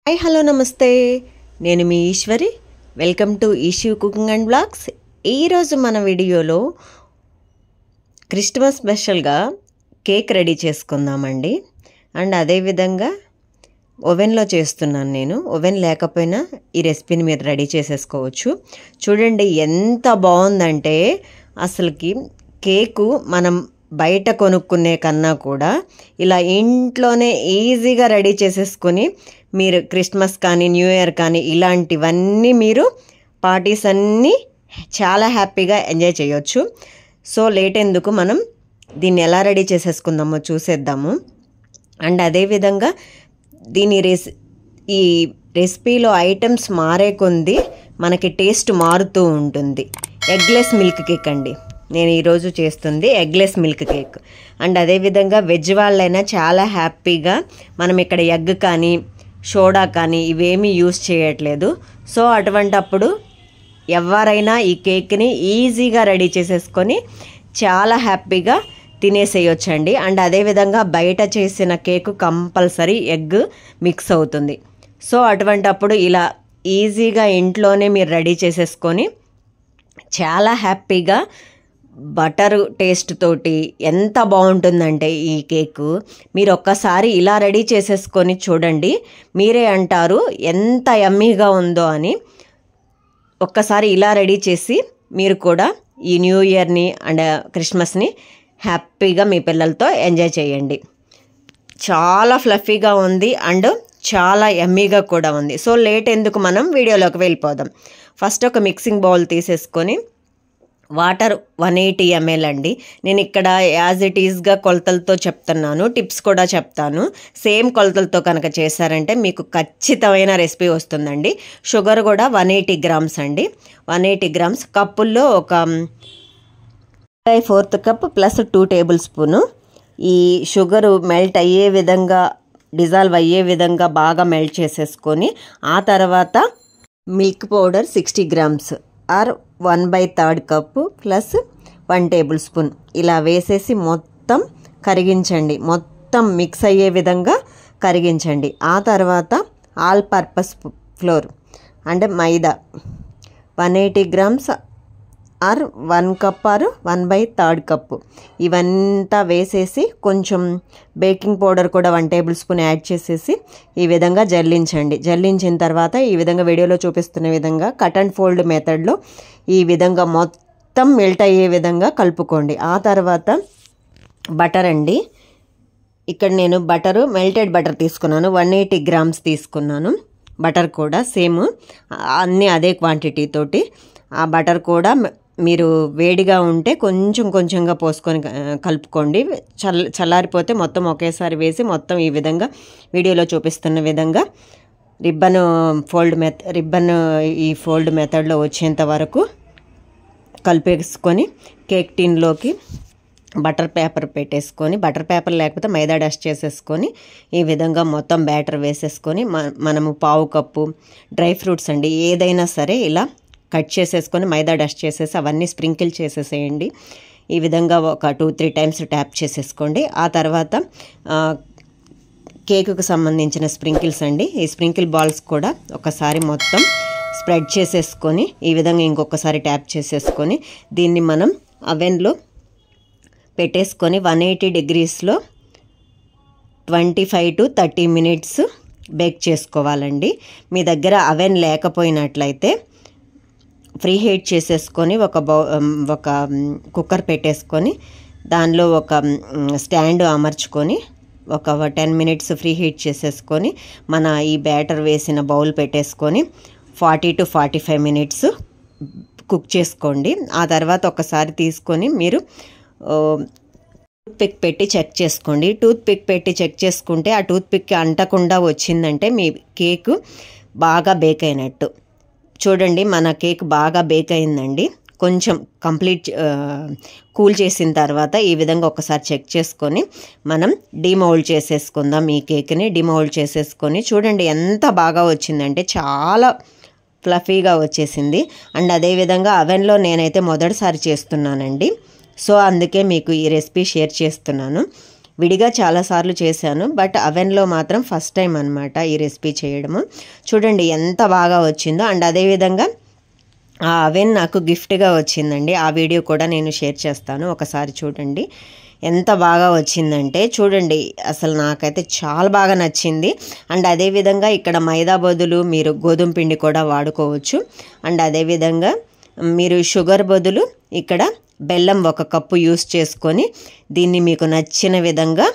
Hi hello నమస్తే, నేను మీ Eshwari. Welcome to Eshu cooking and blogs. ఈరోజు మన వీడియోలో క్రిస్మస్ స్పెషల్గా కేక్ రెడీ చేసుకుందామండి. అండ్ అదేవిధంగా ఓవెన్లో చేస్తున్నాను నేను. ఓవెన్ లేకపోయినా ఈ రెసిపీని మీరు రెడీ చేసేసుకోవచ్చు. చూడండి ఎంత బాగుందంటే అసలుకి కేకు మనం బయట కొనుక్కునే కన్నా కూడా ఇలా ఇంట్లోనే ఈజీగా రెడీ చేసేసుకొని మీరు క్రిస్మస్ కానీ న్యూ ఇయర్ కానీ ఇలాంటివన్నీ మీరు పార్టీస్ అన్నీ చాలా హ్యాపీగా ఎంజాయ్ చేయొచ్చు. సో లేట్ ఎందుకు, మనం దీన్ని ఎలా రెడీ చేసేసుకుందామో చూసేద్దాము. అండ్ అదేవిధంగా ఈ రెసిపీలో ఐటమ్స్ మారే కొంది మనకి టేస్ట్ మారుతూ ఉంటుంది. ఎగ్లెస్ మిల్క్ కేక్ అండి నేను ఈరోజు చేస్తుంది, ఎగ్లెస్ మిల్క్ కేక్. అండ్ అదేవిధంగా వెజ్ వాళ్ళైనా చాలా హ్యాపీగా, మనం ఇక్కడ ఎగ్ కానీ సోడా కానీ ఇవేమీ యూస్ చేయట్లేదు. సో అటువంటప్పుడు ఎవరైనా ఈ కేక్ని ఈజీగా రెడీ చేసేసుకొని చాలా హ్యాపీగా తినేసేయొచ్చండి. అండ్ అదేవిధంగా బయట చేసిన కేకు కంపల్సరీ ఎగ్ మిక్స్ అవుతుంది. సో అటువంటప్పుడు ఇలా ఈజీగా ఇంట్లోనే మీరు రెడీ చేసేసుకొని చాలా హ్యాపీగా బటర్ టేస్ట్ తోటి ఎంత బాగుంటుందంటే ఈ కేకు, మీరు ఒక్కసారి ఇలా రెడీ చేసేసుకొని చూడండి, మీరే అంటారు ఎంత యమ్మీగా ఉందో అని. ఒక్కసారి ఇలా రెడీ చేసి మీరు కూడా ఈ న్యూ ఇయర్ని అండ్ క్రిస్మస్ని హ్యాపీగా మీ పిల్లలతో ఎంజాయ్ చేయండి. చాలా ఫ్లఫీగా ఉంది అండ్ చాలా యమ్మీగా కూడా ఉంది. సో లేట్ ఎందుకు, మనం వీడియోలోకి వెళ్ళిపోదాం. ఫస్ట్ ఒక మిక్సింగ్ బౌల్ తీసేసుకొని వాటర్ 180 ml అండి. నేను ఇక్కడ యాజ్ ఇట్ ఈజ్గా కొలతలతో చెప్తున్నాను, టిప్స్ కూడా చెప్తాను. సేమ్ కొలతలతో కనుక చేశారంటే మీకు ఖచ్చితమైన రెసిపీ వస్తుందండి. షుగర్ కూడా 180 grams అండి. 180 grams కప్పుల్లో ఒక 1/4 కప్ ప్లస్ 2 tablespoon ఈ షుగరు మెల్ట్ అయ్యే విధంగా, డిజాల్వ్ అయ్యే విధంగా బాగా మెల్ట్ చేసేసుకొని ఆ తర్వాత milk powder 60 grams or 1/3 cup plus 1 tablespoon ఇలా వేసేసి మొత్తం కరిగించండి. మొత్తం మిక్స్ అయ్యే విధంగా కరిగించండి. ఆ తర్వాత ఆల్ పర్పస్ ఫ్లోర్ అంటే మైదా 180 grams or 1 cup or 1/3 cup ఇవంతా వేసేసి కొంచెం బేకింగ్ పౌడర్ కూడా 1 tablespoon యాడ్ చేసేసి ఈ విధంగా జల్లించండి. జల్లించిన తర్వాత ఈ విధంగా వీడియోలో చూపిస్తున్న విధంగా కట్ అండ్ ఫోల్డ్ మెథడ్లో ఈ విధంగా మొత్తం మెల్ట్ అయ్యే విధంగా కలుపుకోండి. ఆ తర్వాత బటర్ అండి, ఇక్కడ నేను మెల్టెడ్ బటర్ తీసుకున్నాను, 180 grams తీసుకున్నాను. బటర్ కూడా సేమ్ అన్నీ అదే క్వాంటిటీ తోటి. ఆ బటర్ కూడా మీరు వేడిగా ఉంటే కొంచెంగా పోసుకొని కలుపుకోండి. చల్లారిపోతే మొత్తం ఒకేసారి వేసి మొత్తం ఈ విధంగా వీడియోలో చూపిస్తున్న విధంగా రిబ్బన్ ఈ ఫోల్డ్ మెథడ్లో వచ్చేంత వరకు కలిపేసుకొని కేక్ టిన్లోకి బటర్ పేపర్ పెట్టేసుకొని, బటర్ పేపర్ లేకపోతే మైదా డస్ట్ చేసేసుకొని ఈ విధంగా మొత్తం బ్యాటర్ వేసేసుకొని మనము 1/2 కప్పు డ్రై ఫ్రూట్స్ అండి ఏదైనా సరే ఇలా కట్ చేసేసుకొని మైదా డస్ట్ చేసేసి అవన్నీ స్ప్రింకిల్ చేసేసేయండి. ఈ విధంగా ఒక 2-3 times ట్యాప్ చేసేసుకోండి. ఆ తర్వాత కేకుకు సంబంధించిన స్ప్రింకిల్స్ అండి, ఈ స్ప్రింకిల్ బాల్స్ కూడా ఒకసారి మొత్తం స్ప్రెడ్ చేసేసుకొని ఈ విధంగా ఇంకొకసారి ట్యాప్ చేసేసుకొని దీన్ని మనం అవెన్లో పెట్టేసుకొని 180 degreesలో 25 to 30 minutes బేక్ చేసుకోవాలండి. మీ దగ్గర అవెన్ లేకపోయినట్లయితే ఫ్రీ హీట్ చేసేసుకొని ఒక కుక్కర్ పెట్టేసుకొని దానిలో ఒక స్టాండ్ అమర్చుకొని ఒక 10 minutes ఫ్రీ హీట్ చేసేసుకొని మన ఈ బ్యాటర్ వేసిన బౌల్ పెట్టేసుకొని 40 to 45 minutes కుక్ చేసుకోండి. ఆ తర్వాత ఒకసారి తీసుకొని మీరు టూత్ పిక్ పెట్టి చెక్ చేసుకోండి. టూత్ పిక్ పెట్టి చెక్ చేసుకుంటే ఆ టూత్ పిక్ అంటకుండా వచ్చిందంటే మీ కేక్ బాగా బేక్ అయినట్టు. చూడండి మన కేక్ బాగా బేక్ అయిందండి. కొంచెం కంప్లీట్ కూల్ చేసిన తర్వాత ఈ విధంగా ఒకసారి చెక్ చేసుకొని మనం డిమౌల్డ్ చేసేసుకుందాం. ఈ కేక్ని డిమౌల్డ్ చేసేసుకొని చూడండి ఎంత బాగా వచ్చిందంటే చాలా ఫ్లఫీగా వచ్చేసింది. అండ్ అదేవిధంగా అవెన్లో నేనైతే మొదటిసారి చేస్తున్నానండి. సో అందుకే మీకు ఈ రెసిపీ షేర్ చేస్తున్నాను. విడిగా చాలాసార్లు చేశాను, బట్ అవెన్లో మాత్రం ఫస్ట్ టైం అనమాట ఈ రెసిపీ చేయడము. చూడండి ఎంత బాగా వచ్చిందో. అండ్ అదేవిధంగా ఆ అవెన్ నాకు గిఫ్ట్గా వచ్చిందండి. ఆ వీడియో కూడా నేను షేర్ చేస్తాను, ఒకసారి చూడండి. ఎంత బాగా వచ్చిందంటే చూడండి, అసలు నాకైతే చాలా బాగా నచ్చింది. అండ్ అదేవిధంగా ఇక్కడ మైదా బదులు మీరు గోధుమ పిండి కూడా వాడుకోవచ్చు. అండ్ అదేవిధంగా మీరు షుగర్ బదులు ఇక్కడ బెల్లం 1 కప్పు యూస్ చేసుకొని దీన్ని మీకు నచ్చిన విధంగా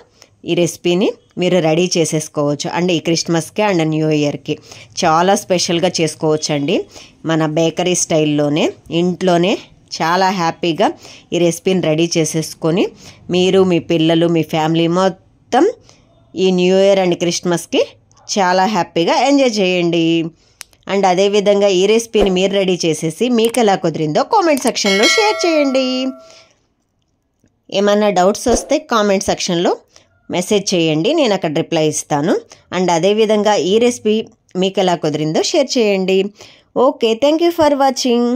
ఈ రెసిపీని మీరు రెడీ చేసేసుకోవచ్చు. అండ్ ఈ క్రిస్మస్కి అండ్ న్యూ ఇయర్కి చాలా స్పెషల్గా చేసుకోవచ్చు అండి. మన బేకరీ స్టైల్లోనే ఇంట్లోనే చాలా హ్యాపీగా ఈ రెసిపీని రెడీ చేసేసుకొని మీరు మీ పిల్లలు మీ ఫ్యామిలీ మొత్తం ఈ న్యూ ఇయర్ అండ్ క్రిస్మస్కి చాలా హ్యాపీగా ఎంజాయ్ చేయండి. అండ్ అదేవిధంగా ఈ రెసిపీని మీరు రెడీ చేసేసి మీకు ఎలా కుదిరిందో కామెంట్ సెక్షన్లో షేర్ చేయండి. ఏమన్నా డౌట్స్ వస్తే కామెంట్ సెక్షన్లో మెసేజ్ చేయండి, నేను అక్కడ రిప్లై ఇస్తాను. అండ్ అదేవిధంగా ఈ రెసిపీ మీకు ఎలా కుదిరిందో షేర్ చేయండి. Okay, thank you for watching.